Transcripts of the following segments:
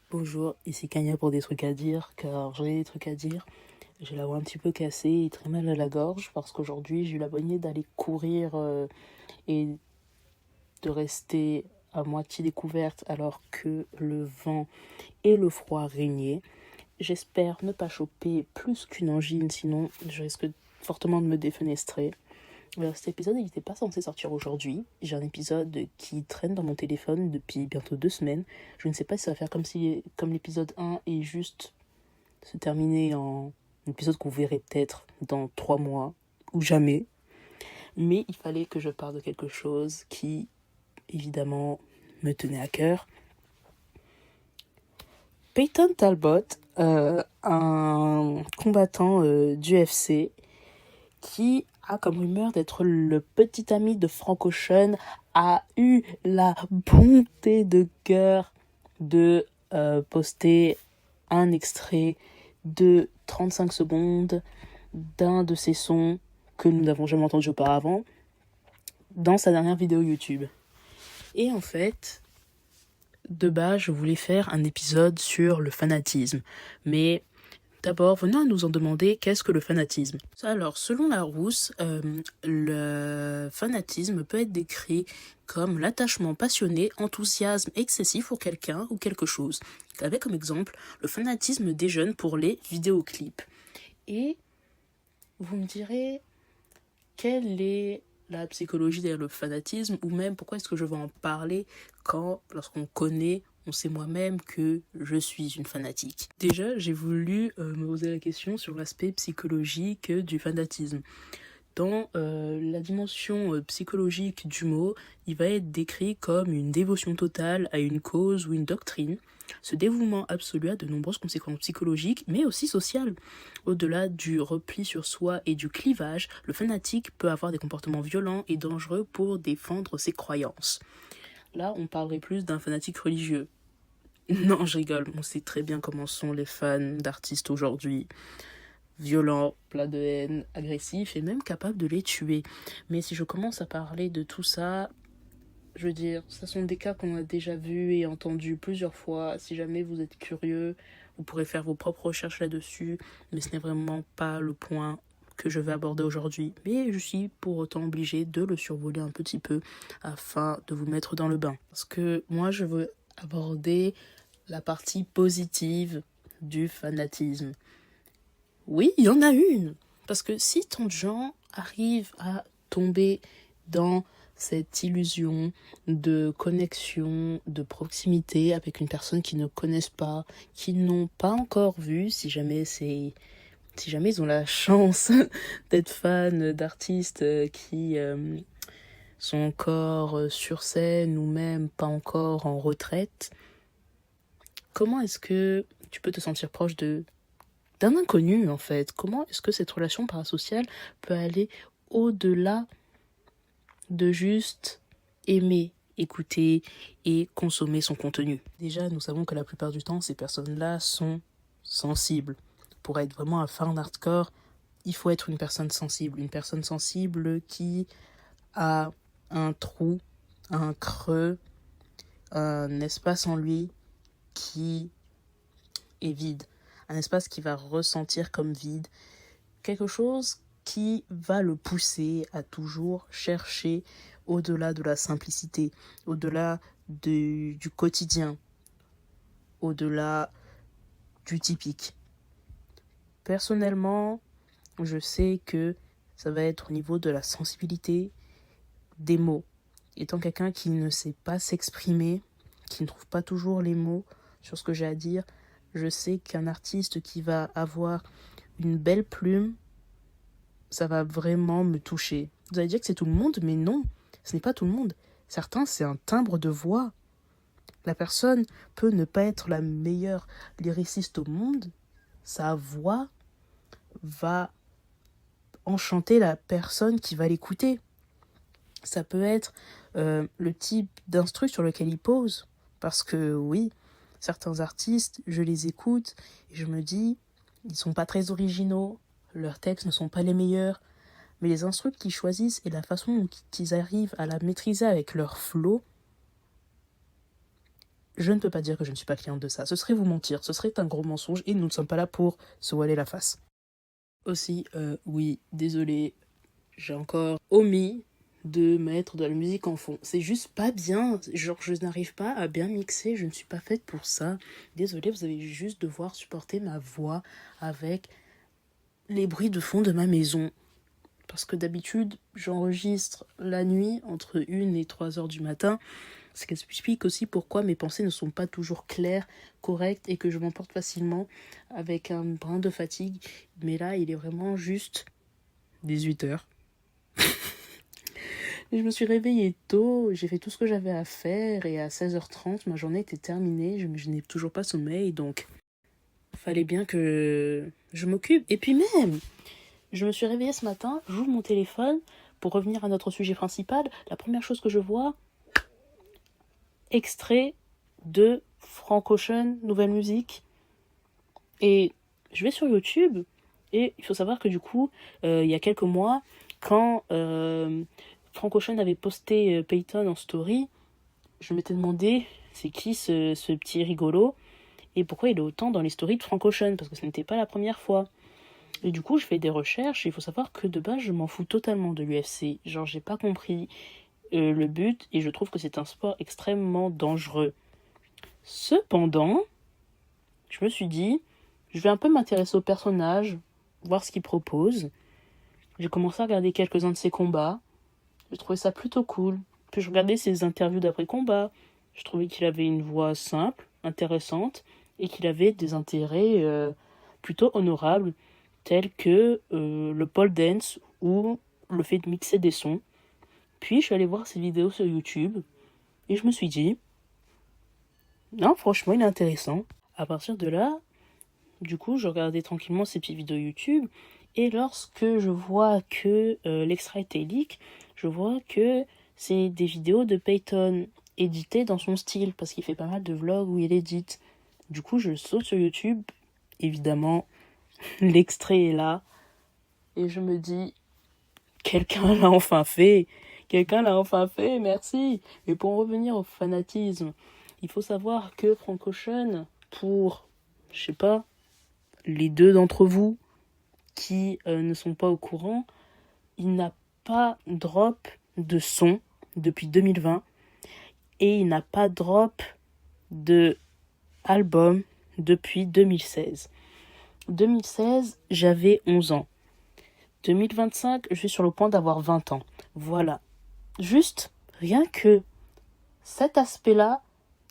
Bonjour, ici Kanya pour des trucs à dire, car j'ai des trucs à dire. J'ai la voix un petit peu cassée et très mal à la gorge parce qu'aujourd'hui j'ai eu la bonne idée d'aller courir et de rester à moitié découverte alors que le vent et le froid régnaient. J'espère ne pas choper plus qu'une angine, sinon je risque fortement de me défenestrer. Cet épisode il n'était pas censé sortir aujourd'hui. J'ai un épisode qui traîne dans mon téléphone depuis bientôt 2 semaines. Je ne sais pas si ça va faire comme l'épisode 1 et juste se terminer en un épisode que vous verrez peut-être dans 3 mois ou jamais. Mais il fallait que je parle de quelque chose qui, évidemment, me tenait à cœur. Peyton Talbot, un combattant d'UFC qui a comme rumeur d'être le petit ami de Frank Ocean, a eu la bonté de cœur de poster un extrait de 35 secondes d'un de ses sons que nous n'avons jamais entendu auparavant dans sa dernière vidéo YouTube. Et en fait, de base, je voulais faire un épisode sur le fanatisme, mais d'abord, venons à nous en demander qu'est-ce que le fanatisme. Alors, selon Larousse, le fanatisme peut être décrit comme l'attachement passionné, enthousiasme excessif pour quelqu'un ou quelque chose. Avec comme exemple le fanatisme des jeunes pour les vidéoclips. Et vous me direz, quelle est la psychologie derrière le fanatisme, ou même pourquoi est-ce que je vais en parler quand, lorsqu'on connaît, on sait moi-même que je suis une fanatique. Déjà, j'ai voulu me poser la question sur l'aspect psychologique du fanatisme. Dans la dimension psychologique du mot, il va être décrit comme une dévotion totale à une cause ou une doctrine. Ce dévouement absolu a de nombreuses conséquences psychologiques, mais aussi sociales. Au-delà du repli sur soi et du clivage, le fanatique peut avoir des comportements violents et dangereux pour défendre ses croyances. Là, on parlerait plus d'un fanatique religieux. Non, je rigole, on sait très bien comment sont les fans d'artistes aujourd'hui. Violents, pleins de haine, agressifs et même capables de les tuer. Mais si je commence à parler de tout ça, je veux dire, ce sont des cas qu'on a déjà vus et entendus plusieurs fois. Si jamais vous êtes curieux, vous pourrez faire vos propres recherches là-dessus, mais ce n'est vraiment pas le point que je vais aborder aujourd'hui. Mais je suis pour autant obligée de le survoler un petit peu afin de vous mettre dans le bain. Parce que moi, je veux aborder la partie positive du fanatisme. Oui, il y en a une. Parce que si tant de gens arrivent à tomber dans cette illusion de connexion, de proximité avec une personne qu'ils ne connaissent pas, qu'ils n'ont pas encore vue, si jamais ils ont la chance d'être fans d'artistes qui sont encore sur scène ou même pas encore en retraite, comment est-ce que tu peux te sentir proche d'un inconnu, en fait? Comment est-ce que cette relation parasociale peut aller au-delà de juste aimer, écouter et consommer son contenu? Déjà, nous savons que la plupart du temps, ces personnes-là sont sensibles. Pour être vraiment un fan hardcore, il faut être une personne sensible qui a un trou, un creux, un espace en lui qui est vide. Un espace qui va ressentir comme vide, quelque chose qui va le pousser à toujours chercher au-delà de la simplicité, au-delà du quotidien, au-delà du typique. Personnellement, je sais que ça va être au niveau de la sensibilité des mots. Étant quelqu'un qui ne sait pas s'exprimer, qui ne trouve pas toujours les mots sur ce que j'ai à dire, je sais qu'un artiste qui va avoir une belle plume, ça va vraiment me toucher. Vous allez dire que c'est tout le monde, mais non, ce n'est pas tout le monde. Certains, c'est un timbre de voix. La personne peut ne pas être la meilleure lyriciste au monde. Sa voix va enchanter la personne qui va l'écouter. Ça peut être le type d'instru sur lequel il pose. Parce que oui, certains artistes, je les écoute et je me dis, ils sont pas très originaux, leurs textes ne sont pas les meilleurs, mais les instrus qu'ils choisissent et la façon dont ils arrivent à la maîtriser avec leur flow, je ne peux pas dire que je ne suis pas cliente de ça. Ce serait vous mentir, ce serait un gros mensonge et nous ne sommes pas là pour se voiler la face. Aussi, oui, désolé, j'ai encore omis de mettre de la musique en fond. C'est juste pas bien. Genre, je n'arrive pas à bien mixer. Je ne suis pas faite pour ça. Désolée, vous allez juste devoir supporter ma voix avec les bruits de fond de ma maison. Parce que d'habitude, j'enregistre la nuit entre 1 et 3 heures du matin. Ce qui explique aussi pourquoi mes pensées ne sont pas toujours claires, correctes et que je m'emporte facilement avec un brin de fatigue. Mais là, il est vraiment juste 18 heures. Je me suis réveillée tôt, j'ai fait tout ce que j'avais à faire et à 16h30, ma journée était terminée, je n'ai toujours pas sommeil, donc il fallait bien que je m'occupe. Et puis même, je me suis réveillée ce matin, j'ouvre mon téléphone pour revenir à notre sujet principal. La première chose que je vois, extrait de Frank Ocean, nouvelle musique. Et je vais sur YouTube et il faut savoir que du coup, il y a quelques mois, quand Frank Ocean avait posté Peyton en story, je m'étais demandé c'est qui ce petit rigolo et pourquoi il est autant dans les stories de Frank Ocean, parce que ce n'était pas la première fois. Et du coup, je fais des recherches et il faut savoir que de base, je m'en fous totalement de l'UFC. Genre, j'ai pas compris le but et je trouve que c'est un sport extrêmement dangereux. Cependant, je me suis dit, je vais un peu m'intéresser au personnage, voir ce qu'il propose. J'ai commencé à regarder quelques-uns de ses combats. J'ai trouvé ça plutôt cool. Puis je regardais ses interviews d'après-combat. Je trouvais qu'il avait une voix simple, intéressante, et qu'il avait des intérêts plutôt honorables, tels que le pole dance ou le fait de mixer des sons. Puis je suis allée voir ses vidéos sur YouTube, et je me suis dit, non, franchement, il est intéressant. À partir de là, du coup, je regardais tranquillement ses petites vidéos YouTube, et lorsque je vois que l'extrait était leak, je vois que c'est des vidéos de Peyton éditées dans son style, parce qu'il fait pas mal de vlogs où il édite. Du coup, je saute sur YouTube, évidemment, l'extrait est là, et je me dis, quelqu'un l'a enfin fait, merci. Mais pour en revenir au fanatisme, il faut savoir que Frank Ocean, pour, je sais pas, les deux d'entre vous qui ne sont pas au courant, il n'a pas drop de son depuis 2020 et il n'a pas drop de album depuis 2016. 2016, j'avais 11 ans. 2025, je suis sur le point d'avoir 20 ans. Voilà. Juste, rien que cet aspect-là,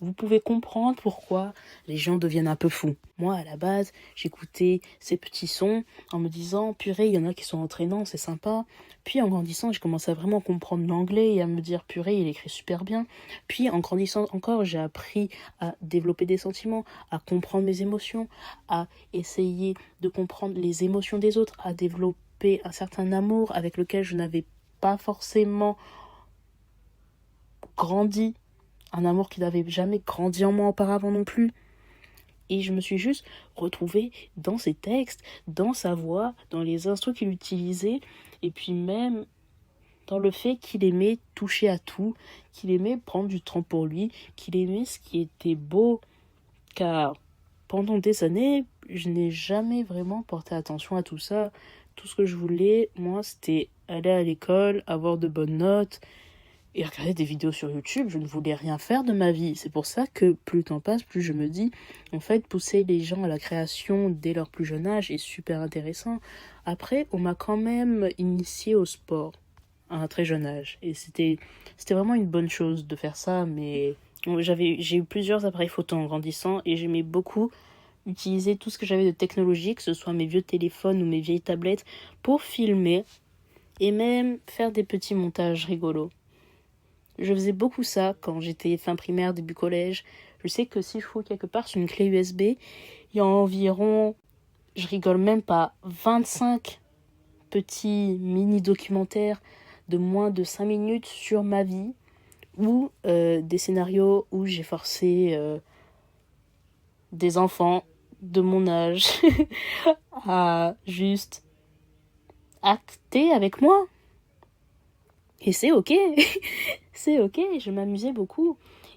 vous pouvez comprendre pourquoi les gens deviennent un peu fous. Moi, à la base, j'écoutais ces petits sons en me disant, purée, il y en a qui sont entraînants, c'est sympa. Puis en grandissant, j'ai commencé à vraiment comprendre l'anglais et à me dire, purée, il écrit super bien. Puis en grandissant encore, j'ai appris à développer des sentiments, à comprendre mes émotions, à essayer de comprendre les émotions des autres, à développer un certain amour avec lequel je n'avais pas forcément grandi. Un amour qui n'avait jamais grandi en moi auparavant non plus. Et je me suis juste retrouvée dans ses textes, dans sa voix, dans les instruments qu'il utilisait, et puis même dans le fait qu'il aimait toucher à tout, qu'il aimait prendre du temps pour lui, qu'il aimait ce qui était beau, car pendant des années, je n'ai jamais vraiment porté attention à tout ça. Tout ce que je voulais, moi, c'était aller à l'école, avoir de bonnes notes, et regarder des vidéos sur YouTube. Je ne voulais rien faire de ma vie. C'est pour ça que plus le temps passe, plus je me dis, en fait, pousser les gens à la création dès leur plus jeune âge est super intéressant. Après, on m'a quand même initié au sport à un très jeune âge. Et c'était vraiment une bonne chose de faire ça, mais j'ai eu plusieurs appareils photo en grandissant et j'aimais beaucoup utiliser tout ce que j'avais de technologie, que ce soit mes vieux téléphones ou mes vieilles tablettes, pour filmer et même faire des petits montages rigolos. Je faisais beaucoup ça quand j'étais fin primaire, début collège. Je sais que si je fous quelque part sur une clé USB, il y a environ, je rigole même pas, 25 petits mini-documentaires de moins de 5 minutes sur ma vie ou des scénarios où j'ai forcé des enfants de mon âge à juste acter avec moi. Et c'est ok, c'est ok, je m'amusais beaucoup.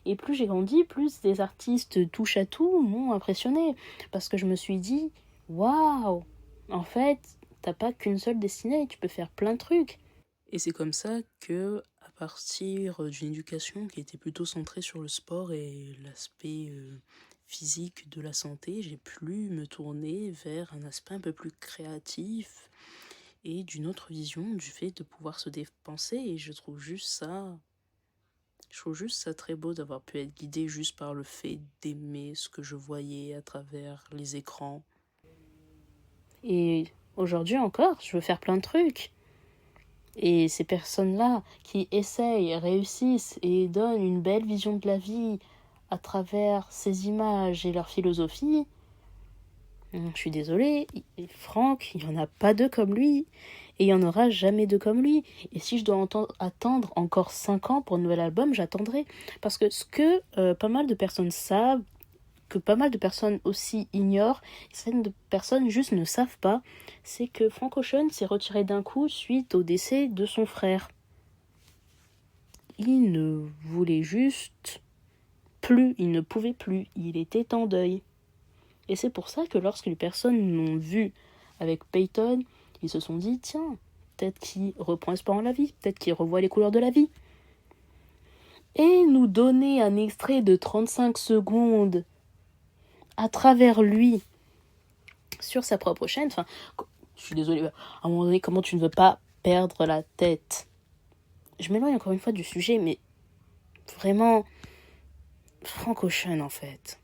Et plus j'ai grandi, plus des artistes touche à tout m'ont impressionné. Parce que je me suis dit, waouh, en fait, t'as pas qu'une seule destinée, tu peux faire plein de trucs. Et c'est comme ça que, à partir d'une éducation qui était plutôt centrée sur le sport et l'aspect physique de la santé, j'ai pu me tourner vers un aspect un peu plus créatif et d'une autre vision du fait de pouvoir se dépenser. Et je trouve juste ça très beau d'avoir pu être guidé juste par le fait d'aimer ce que je voyais à travers les écrans. Et aujourd'hui encore, je veux faire plein de trucs. Et ces personnes-là qui essayent, réussissent et donnent une belle vision de la vie à travers ces images et leur philosophie, je suis désolée, Franck, il n'y en a pas deux comme lui. Et il n'y en aura jamais deux comme lui. Et si je dois attendre encore 5 ans pour un nouvel album, j'attendrai. Parce que ce que pas mal de personnes savent, que pas mal de personnes aussi ignorent, certaines personnes juste ne savent pas, c'est que Frank Ocean s'est retiré d'un coup suite au décès de son frère. Il ne voulait juste plus, il ne pouvait plus, il était en deuil. Et c'est pour ça que lorsque les personnes l'ont vu avec Peyton, ils se sont dit, tiens, peut-être qu'il reprend espoir en la vie, peut-être qu'il revoit les couleurs de la vie. Et nous donner un extrait de 35 secondes à travers lui sur sa propre chaîne, enfin, je suis désolée, à un moment donné, comment tu ne veux pas perdre la tête? Je m'éloigne encore une fois du sujet, mais vraiment, Frank Ocean en fait.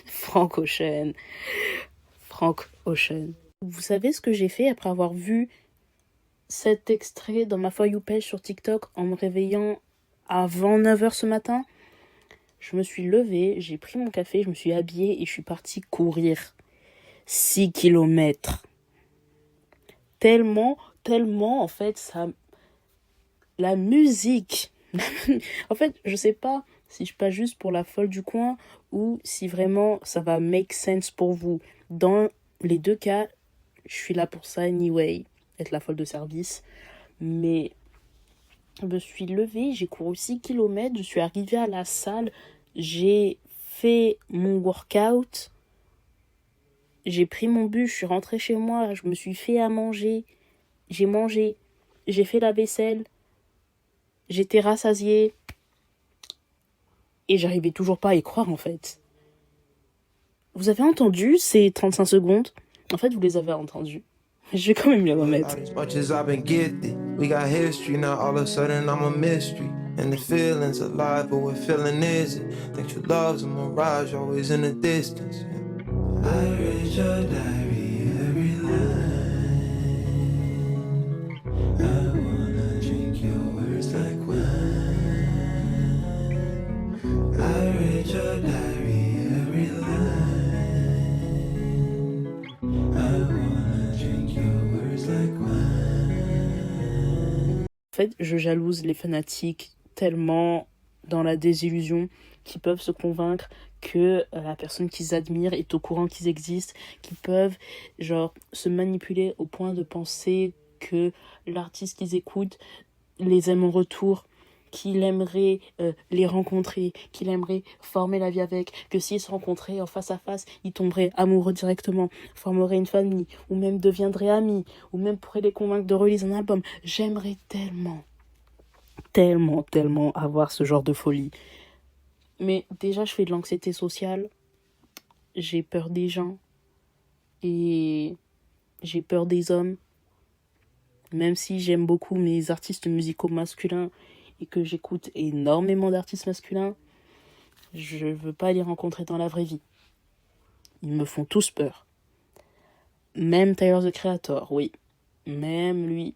Frank Ocean. Vous savez ce que j'ai fait après avoir vu cet extrait dans ma For You page sur TikTok en me réveillant avant 9h ce matin? Je me suis levée, j'ai pris mon café, je me suis habillée et je suis partie courir 6 kilomètres. Tellement, en fait, ça... La musique... en fait, je sais pas si je suis pas juste pour la folle du coin ou si vraiment ça va make sense pour vous. Dans les deux cas, je suis là pour ça anyway, être la folle de service. Mais je me suis levée, j'ai couru 6 kilomètres, je suis arrivée à la salle, j'ai fait mon workout, j'ai pris mon bus, je suis rentrée chez moi, je me suis fait à manger, j'ai mangé, j'ai fait la vaisselle, j'étais rassasiée et j'arrivais toujours pas à y croire en fait. Vous avez entendu ces 35 secondes? En fait, vous les avez entendus. Je vais quand même les remettre. As much as I've been gifted, we got history, now all of a sudden I'm a mystery. And the feeling's alive, but what feeling is it? Think true love's a mirage, always in the distance. I read your diary, every line. I wanna drink your words like wine. I read your diary, every line. I wanna drink your words like wine. En fait, je jalouse les fanatiques tellement dans la désillusion qui peuvent se convaincre que la personne qu'ils admirent est au courant qu'ils existent, qui peuvent genre se manipuler au point de penser que l'artiste qu'ils écoutent les aime en retour, qu'il aimerait les rencontrer, qu'il aimerait former la vie avec, que s'ils se rencontraient en face à face, ils tomberaient amoureux directement, formeraient une famille, ou même deviendraient amis, ou même pourraient les convaincre de release un album. J'aimerais tellement avoir ce genre de folie. Mais déjà, je fais de l'anxiété sociale, j'ai peur des gens, et j'ai peur des hommes. Même si j'aime beaucoup mes artistes musicaux masculins et que j'écoute énormément d'artistes masculins, je veux pas les rencontrer dans la vraie vie. Ils me font tous peur. Même Tyler, the Creator, oui. Même lui.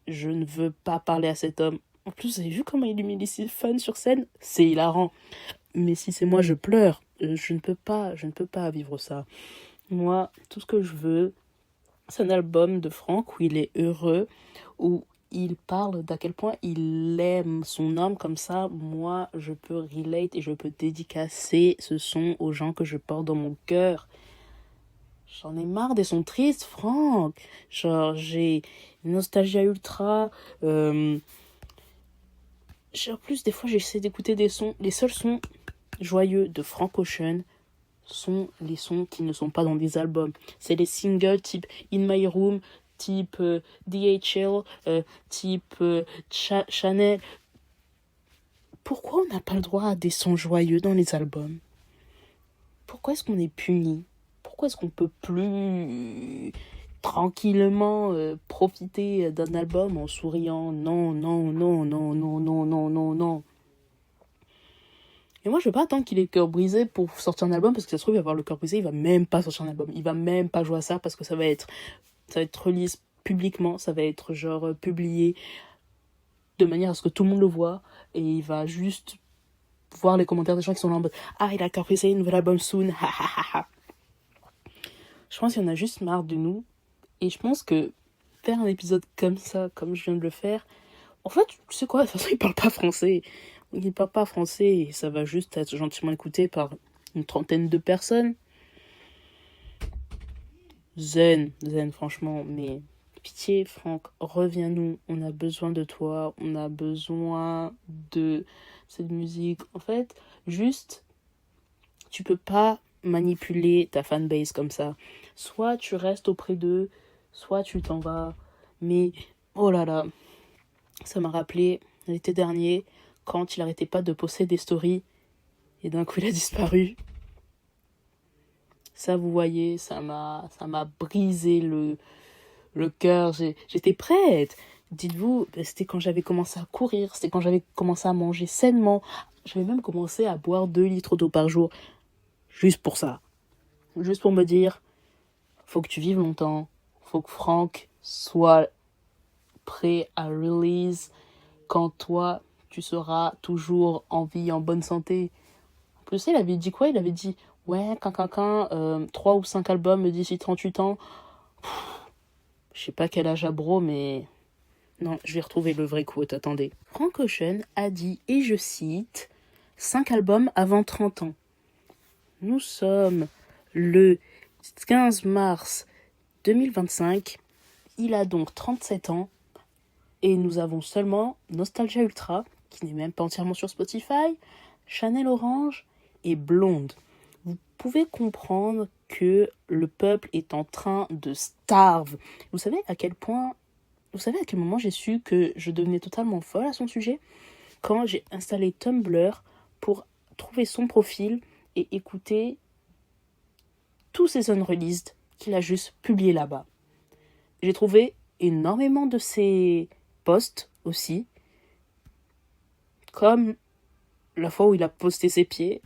Je ne veux pas parler à cet homme. En plus, vous avez vu comment il humilie ses fans sur scène? C'est hilarant. Mais si c'est moi, je pleure. Je ne peux pas vivre ça. Moi, tout ce que je veux, c'est un album de Franck où il est heureux, où il parle d'à quel point il aime son homme. Comme ça, moi, je peux relate et je peux dédicacer ce son aux gens que je porte dans mon cœur. J'en ai marre des sons tristes, Franck. Genre, j'ai une nostalgie ultra. En plus, des fois, j'essaie d'écouter des sons. Les seuls sons joyeux de Frank Ocean sont les sons qui ne sont pas dans des albums. C'est les singles type In My Room, type DHL, type Chanel. Pourquoi on n'a pas le droit à des sons joyeux dans les albums? Pourquoi est-ce qu'on est puni? Pourquoi est-ce qu'on peut plus tranquillement profiter d'un album en souriant? Non, non, non, non, non, non, non, non, non. Et moi, je veux pas attendre qu'il ait le cœur brisé pour sortir un album, parce que ça se trouve, il va avoir le cœur brisé, il va même pas sortir un album. Il va même pas jouer à ça, parce que ça va être release publiquement, ça va être genre publié de manière à ce que tout le monde le voit, et il va juste voir les commentaires des gens qui sont là en mode « Ah, il a le cœur brisé, nouvel album soon, ha ha ha ha ». Je pense qu'il y en a juste marre de nous, et je pense que faire un épisode comme ça, comme je viens de le faire, en fait, tu sais quoi, de toute façon, il parle pas français. Il parle pas français et ça va juste être gentiment écouté par une trentaine de personnes. Zen, franchement, mais pitié, Franck, reviens-nous. On a besoin de toi, on a besoin de cette musique. En fait, juste, tu peux pas manipuler ta fanbase comme ça. Soit tu restes auprès d'eux, soit tu t'en vas. Mais, oh là là, ça m'a rappelé l'été dernier, quand il arrêtait pas de poster des stories et d'un coup il a disparu. Ça, vous voyez, ça m'a brisé le cœur. J'étais prête. Dites-vous, c'était quand j'avais commencé à courir, c'était quand j'avais commencé à manger sainement. J'avais même commencé à boire 2 litres d'eau par jour. Juste pour ça. Juste pour me dire, faut que tu vives longtemps. Faut que Franck soit prêt à release quand toi, tu seras toujours en vie, en bonne santé. En plus, il avait dit quoi? Il avait dit, ouais, 3 ou 5 albums d'ici 38 ans. Je sais pas quel âge a Bro, mais... Non, je vais retrouver le vrai quote, attendez. Frank Ocean a dit, et je cite, 5 albums avant 30 ans. Nous sommes le 15 mars 2025. Il a donc 37 ans. Et nous avons seulement Nostalgia Ultra, qui n'est même pas entièrement sur Spotify, Chanel Orange et Blonde. Vous pouvez comprendre que le peuple est en train de starve. Vous savez à quel moment j'ai su que je devenais totalement folle à son sujet? Quand j'ai installé Tumblr pour trouver son profil et écouter tous ses unreleased qu'il a juste publiés là-bas. J'ai trouvé énormément de ses posts aussi, comme la fois où il a posté ses pieds,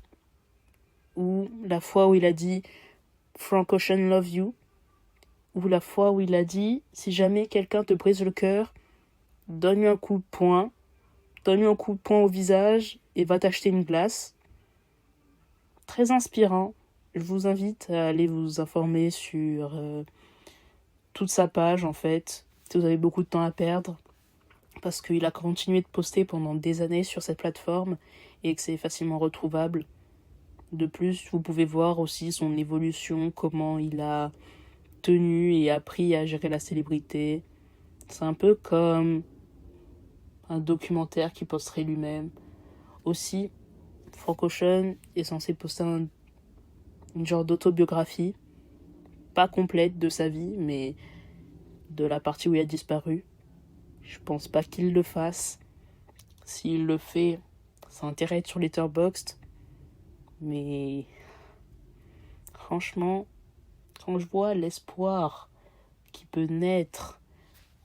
ou la fois où il a dit Frank Ocean love you, ou la fois où il a dit si jamais quelqu'un te brise le cœur, donne-lui un coup de poing au visage et va t'acheter une glace. Très inspirant. Je vous invite à aller vous informer sur toute sa page en fait, si vous avez beaucoup de temps à perdre, parce qu'il a continué de poster pendant des années sur cette plateforme et que c'est facilement retrouvable. De plus, vous pouvez voir aussi son évolution, comment il a tenu et appris à gérer la célébrité. C'est un peu comme un documentaire qu'il posterait lui-même. Aussi, Frank Ocean est censé poster une genre d'autobiographie, pas complète de sa vie, mais de la partie où il a disparu. Je pense pas qu'il le fasse. S'il le fait, ça a intérêt à être sur Letterboxd. Mais franchement, quand je vois l'espoir qui peut naître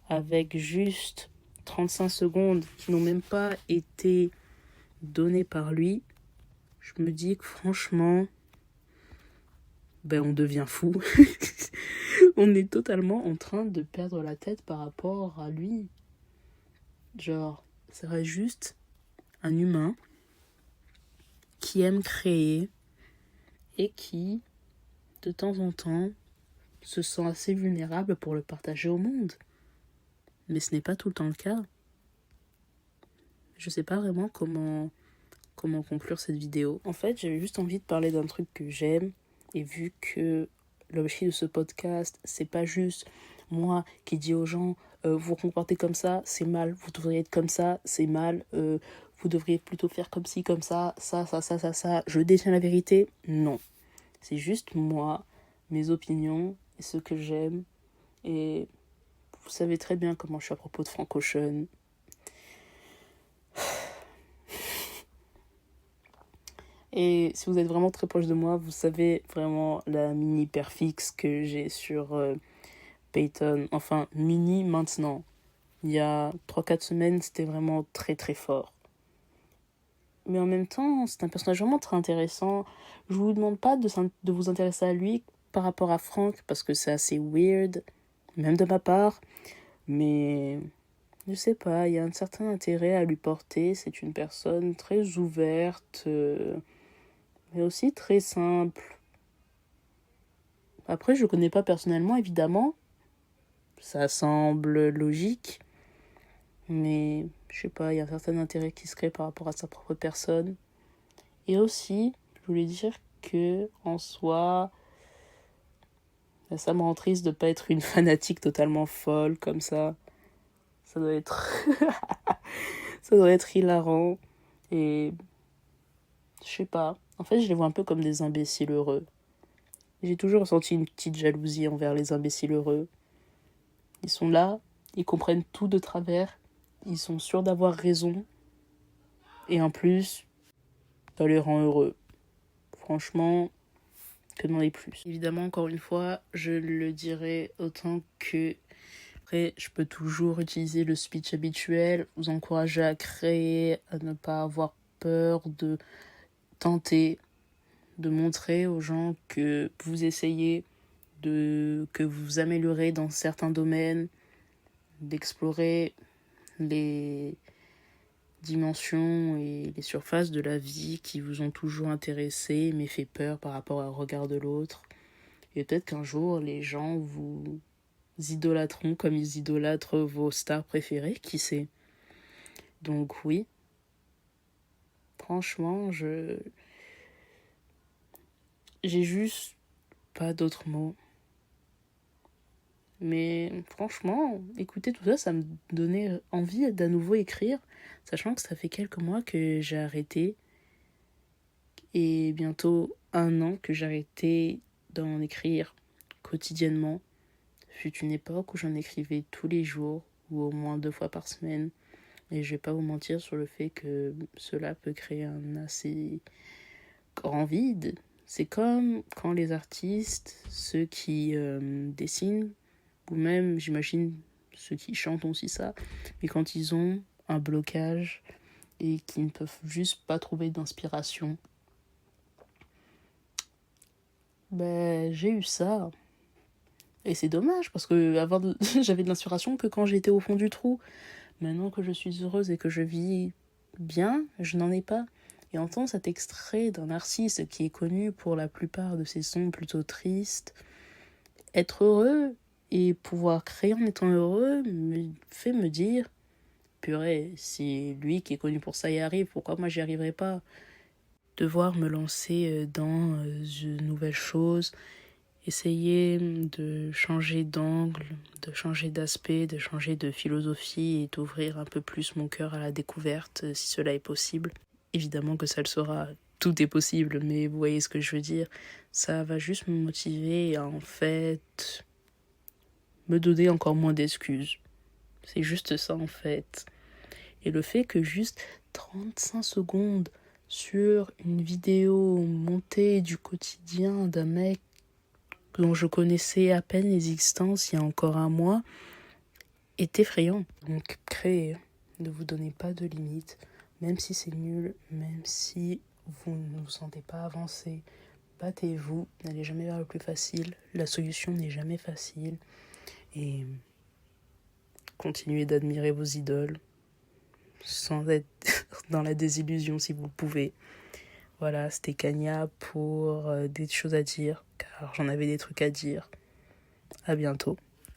avec juste 35 secondes qui n'ont même pas été données par lui, je me dis que franchement, on devient fou. On est totalement en train de perdre la tête par rapport à lui. Genre, ça serait juste un humain qui aime créer et qui, de temps en temps, se sent assez vulnérable pour le partager au monde. Mais ce n'est pas tout le temps le cas. Je sais pas vraiment comment conclure cette vidéo. En fait, j'avais juste envie de parler d'un truc que j'aime, et vu que l'objectif de ce podcast, c'est pas juste moi qui dis aux gens vous vous comportez comme ça, c'est mal, vous devriez être comme ça, c'est mal, vous devriez plutôt faire comme ci, comme ça, je détiens la vérité. Non. C'est juste moi, mes opinions et ce que j'aime. Et vous savez très bien comment je suis à propos de Frank Ocean. Et si vous êtes vraiment très proche de moi, vous savez vraiment la mini hyperfixe que j'ai sur Peyton. Enfin, mini maintenant. Il y a 3-4 semaines, c'était vraiment très très fort. Mais en même temps, c'est un personnage vraiment très intéressant. Je vous demande pas de vous intéresser à lui par rapport à Frank, parce que c'est assez weird, même de ma part. Mais je sais pas, il y a un certain intérêt à lui porter. C'est une personne très ouverte, mais aussi très simple. Après, je le connais pas personnellement, évidemment. Ça semble logique. Mais je sais pas, il y a un certain intérêt qui se crée par rapport à sa propre personne. Et aussi, je voulais dire que en soi, ça me rend triste de pas être une fanatique totalement folle comme ça. Ça doit être ça doit être hilarant. Et je sais pas. En fait, je les vois un peu comme des imbéciles heureux. J'ai toujours ressenti une petite jalousie envers les imbéciles heureux. Ils sont là, ils comprennent tout de travers, ils sont sûrs d'avoir raison. Et en plus, ça les rend heureux. Franchement, que demander plus. Évidemment, encore une fois, je le dirai autant que... Après, je peux toujours utiliser le speech habituel, vous encourager à créer, à ne pas avoir peur de tenter, de montrer aux gens que vous essayez, que vous améliorez dans certains domaines, d'explorer les dimensions et les surfaces de la vie qui vous ont toujours intéressé mais fait peur par rapport au regard de l'autre. Et peut-être qu'un jour, les gens vous idolâtreront comme ils idolâtrent vos stars préférées, qui sait. Donc oui, franchement, j'ai juste pas d'autres mots. Mais franchement, écouter tout ça, ça me donnait envie d'à nouveau écrire, sachant que ça fait quelques mois que j'ai arrêté, et bientôt 1 an que j'ai arrêté d'en écrire quotidiennement. Fut une époque où j'en écrivais tous les jours, ou au moins 2 fois par semaine, et je vais pas vous mentir sur le fait que cela peut créer un assez grand vide. C'est comme quand les artistes, ceux qui dessinent, ou même, j'imagine, ceux qui chantent aussi ça, mais quand ils ont un blocage et qu'ils ne peuvent juste pas trouver d'inspiration. Ben, j'ai eu ça. Et c'est dommage, parce que j'avais de l'inspiration que quand j'étais au fond du trou. Maintenant que je suis heureuse et que je vis bien, je n'en ai pas. Et entendre cet extrait d'un artiste qui est connu pour la plupart de ses sons plutôt tristes, être heureux et pouvoir créer en étant heureux me fait me dire, purée, si lui qui est connu pour ça y arrive, pourquoi moi j'y arriverai pas? Devoir me lancer dans de nouvelles choses, essayer de changer d'angle, de changer d'aspect, de changer de philosophie et d'ouvrir un peu plus mon cœur à la découverte si cela est possible. Évidemment que ça le sera, tout est possible, mais vous voyez ce que je veux dire. Ça va juste me motiver à en fait me donner encore moins d'excuses. C'est juste ça en fait. Et le fait que juste 35 secondes sur une vidéo montée du quotidien d'un mec dont je connaissais à peine l'existence il y a encore 1 mois est effrayant. Donc créez, ne vous donnez pas de limites, même si c'est nul, même si vous ne vous sentez pas avancer. Battez-vous, n'allez jamais vers le plus facile, la solution n'est jamais facile. Et continuez d'admirer vos idoles sans être dans la désillusion si vous le pouvez. Voilà, c'était Kanya pour des choses à dire, car j'en avais des trucs à dire. À bientôt.